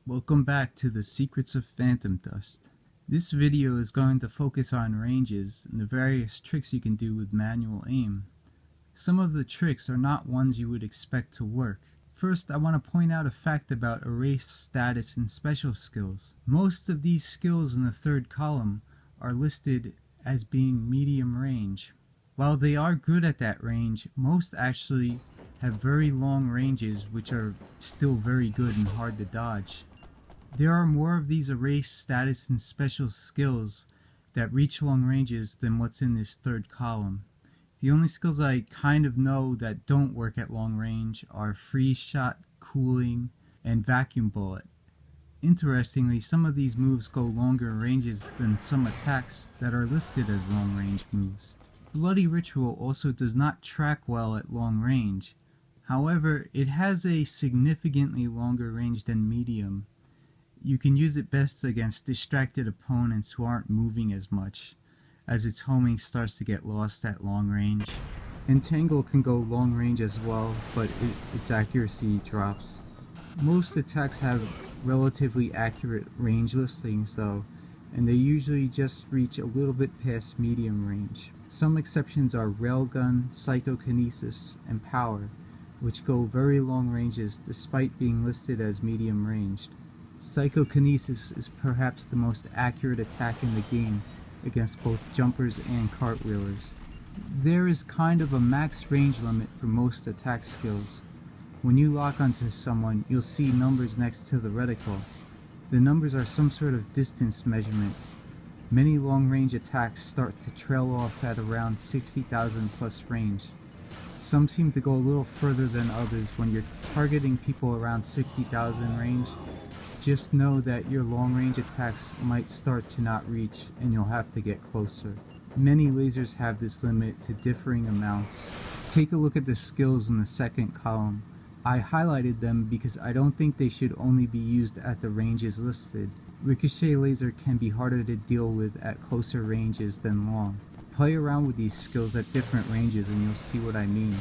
Welcome back to the Secrets of Phantom Dust. This video is going to focus on ranges and the various tricks you can do with manual aim. Some of the tricks are not ones you would expect to work. First, I want to point out a fact about erase, status, and special skills. Most of these skills in the third column are listed as being medium range. While they are good at that range, most actually have very long ranges which are still very good and hard to dodge. There are more of these erase, status, and special skills that reach long ranges than what's in this third column. The only skills I kind of know that don't work at long range are freeze shot, cooling, and vacuum bullet. Interestingly, some of these moves go longer ranges than some attacks that are listed as long range moves. Bloody Ritual also does not track well at long range. However, it has a significantly longer range than medium. You can use it best against distracted opponents who aren't moving as much, as its homing starts to get lost at long range. Entangle can go long range as well, but its accuracy drops. Most attacks have relatively accurate range listings though, and they usually just reach a little bit past medium range. Some exceptions are Railgun, Psychokinesis, and Power, which go very long ranges despite being listed as medium ranged. Psychokinesis is perhaps the most accurate attack in the game against both jumpers and cartwheelers. There is kind of a max range limit for most attack skills. When you lock onto someone, you'll see numbers next to the reticle. The numbers are some sort of distance measurement. Many long-range attacks start to trail off at around 60,000 plus range. Some seem to go a little further than others. When you're targeting people around 60,000 range, just know that your long-range attacks might start to not reach and you'll have to get closer. Many lasers have this limit to differing amounts. Take a look at the skills in the second column. I highlighted them because I don't think they should only be used at the ranges listed. Ricochet laser can be harder to deal with at closer ranges than long. Play around with these skills at different ranges and you'll see what I mean.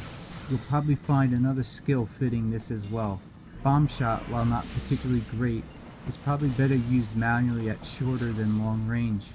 You'll probably find another skill fitting this as well. Bomb Shot, while not particularly great, is probably better used manually at shorter than long range.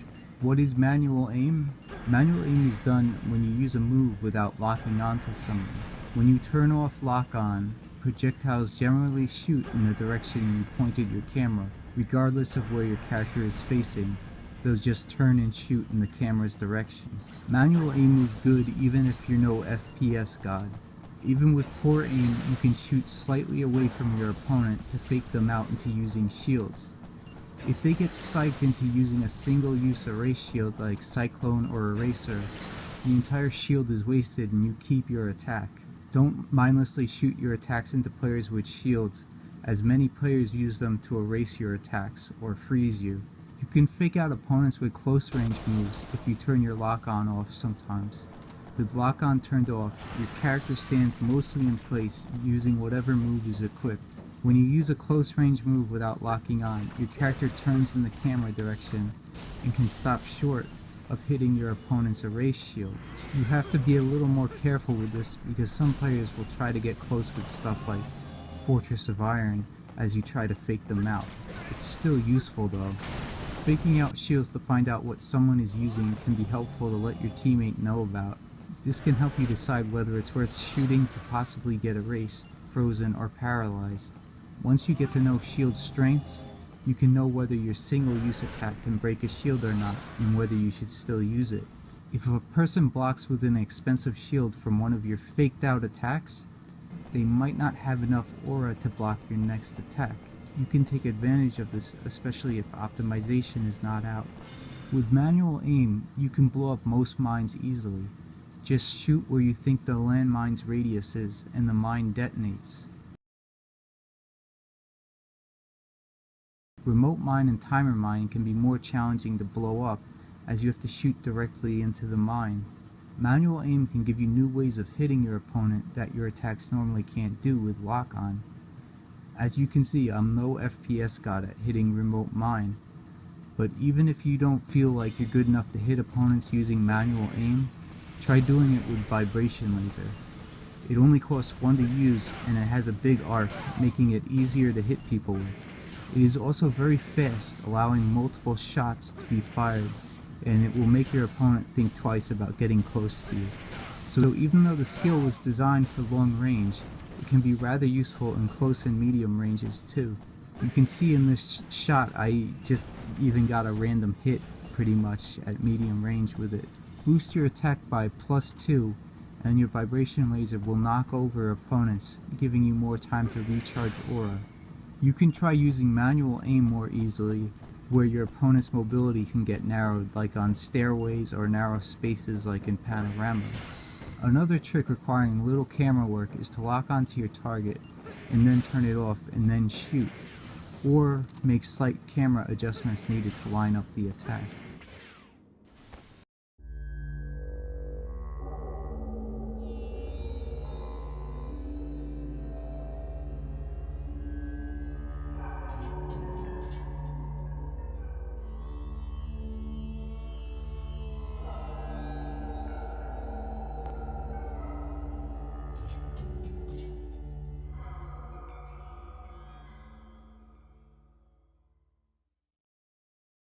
What is manual aim? Manual aim is done when you use a move without locking onto someone. When you turn off lock on, projectiles generally shoot in the direction you pointed your camera, regardless of where your character is facing. They'll just turn and shoot in the camera's direction. Manual aim is good even if you're no FPS god. Even with poor aim, you can shoot slightly away from your opponent to fake them out into using shields. If they get psyched into using a single-use erase shield like Cyclone or Eraser, the entire shield is wasted and you keep your attack. Don't mindlessly shoot your attacks into players with shields, as many players use them to erase your attacks or freeze you. You can fake out opponents with close range moves if you turn your lock-on off sometimes. With lock-on turned off, your character stands mostly in place using whatever move is equipped. When you use a close range move without locking on, your character turns in the camera direction and can stop short of hitting your opponent's erase shield. You have to be a little more careful with this because some players will try to get close with stuff like Fortress of Iron as you try to fake them out. It's still useful though. Faking out shields to find out what someone is using can be helpful to let your teammate know about. This can help you decide whether it's worth shooting to possibly get erased, frozen, or paralyzed. Once you get to know shield strengths, you can know whether your single-use attack can break a shield or not, and whether you should still use it. If a person blocks with an expensive shield from one of your faked-out attacks, they might not have enough aura to block your next attack. You can take advantage of this, especially if optimization is not out. With manual aim, you can blow up most mines easily. Just shoot where you think the landmine's radius is, and the mine detonates. Remote mine and timer mine can be more challenging to blow up, as you have to shoot directly into the mine. Manual aim can give you new ways of hitting your opponent that your attacks normally can't do with lock-on. As you can see, I'm no FPS god at hitting remote mine, but even if you don't feel like you're good enough to hit opponents using manual aim, try doing it with vibration laser. It only costs 1 to use and it has a big arc, making it easier to hit people with. It is also very fast, allowing multiple shots to be fired, and it will make your opponent think twice about getting close to you. So even though the skill was designed for long range, it can be rather useful in close and medium ranges too. You can see in this shot I just even got a random hit pretty much at medium range with it. Boost your attack by +2 and your vibration laser will knock over opponents, giving you more time to recharge aura. You can try using manual aim more easily, where your opponent's mobility can get narrowed, like on stairways or narrow spaces like in panorama. Another trick requiring little camera work is to lock onto your target and then turn it off and then shoot, or make slight camera adjustments needed to line up the attack.